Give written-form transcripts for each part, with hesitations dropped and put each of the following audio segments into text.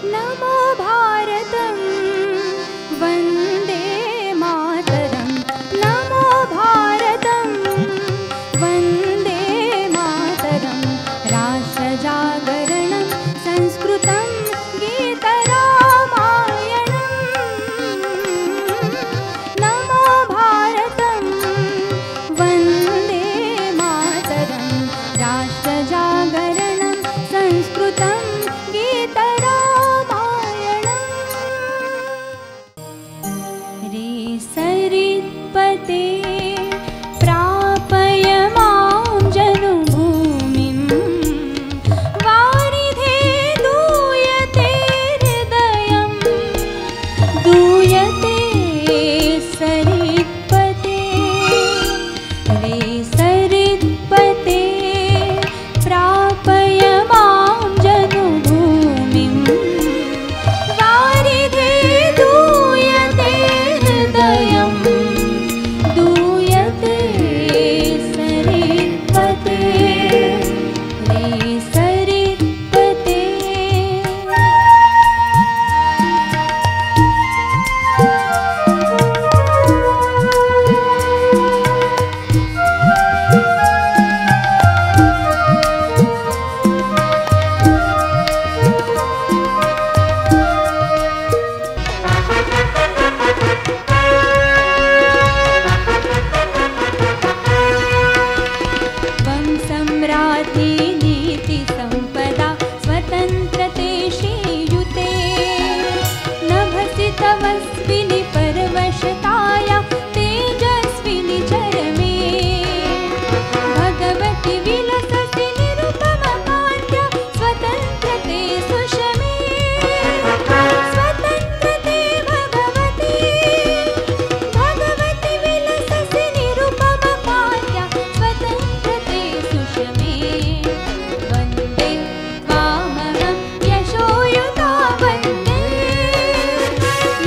नमो भारतं वन्दे मातरं नमो भारतं वन्दे मातरं राष्ट्रजागरणं संस्कृतं गीतरामायणं नमो भारतं वन्दे मातरं राष्ट्रजागरणं संस्कृतं गीतरामायणं रे सरित्पते प्रापय मां जनुभूमिं वारिधे दूयते हृदयं दूयते सरित्पते रे सरित्पते प्रापय मां जनुभूमिं वारिधे दूयते हृदयं दूयते सरित्पते रे सरित्पते त्वं सम्राज्ञी नीतिसम्पदा स्वतन्त्रते श्रीयुते नभसि तवस्विनि परवशताया तेजस्विनि चरमे भगवति विलसति निरुपमकान्त्या स्वतन्त्रते सुषमे स्वतन्त्रते भगवति भगवति विलसति निरुपमकान्त्या स्वतन्त्रते सुषमे वन्दे त्वामहं यशोयुता वन्दे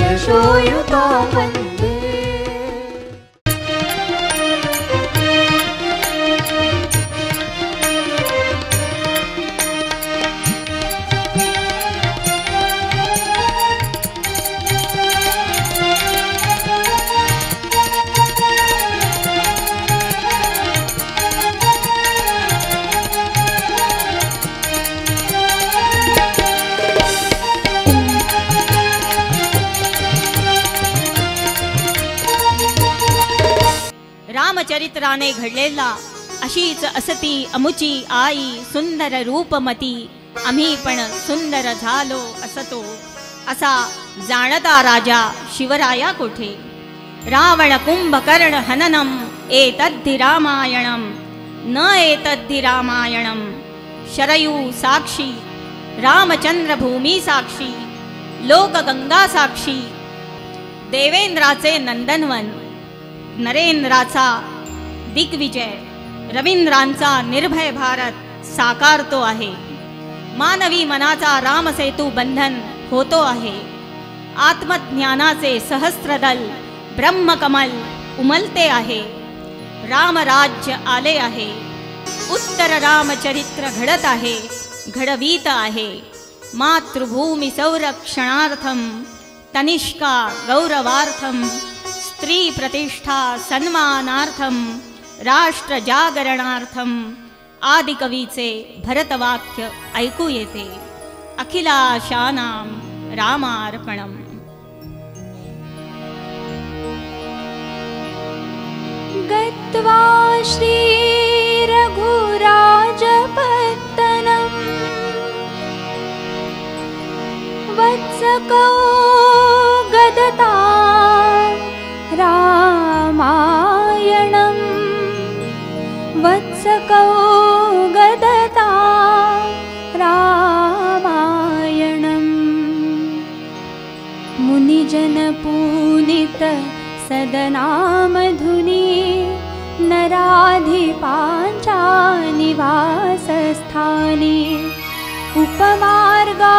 यशोयुता वन्दे रामचरित्राने घडलेला अशीच असती अमुची आई सुंदर रूपमती आम्ही पण सुंदर झालो असतो असा जाणता राजा शिवराया कोठे रावण कुंभकर्ण हननम एतद्धि रामायणम न एतद्धि रामायणम शरयू साक्षी रामचंद्र भूमी साक्षी लोकगंगा साक्षी देवेंद्राचे नंदनवन नरेंद्राचा दिग्विजय रवींद्रांचा निर्भय भारत साकारतो आहे मानवी मनाचा रामसेतू बंधन होतो आहे आत्मज्ञानाचे सहस्त्रदल ब्रह्मकमल उमलते आहे रामराज्य आले आहे उत्तर रामचरित्र घडत आहे घडवीत आहे मातृभूमी संरक्षणार्थम तनिष्का गौरवार्थम स्त्री प्रतिष्ठा सन्मानार्थम राष्ट्र जागरणार्थम आदिकवीचे भरतवाक्य ऐकू येते अखिलाशानां रामार्पणम् गत्वा श्रीरघुराजपत्तनम् वत्सकौ गदता रामायणं वत्सकौ गदता रामायणं मुनिजनपूनित सदनामधुनी नराधिपाञ्चा निवासस्थाने उपमार्गा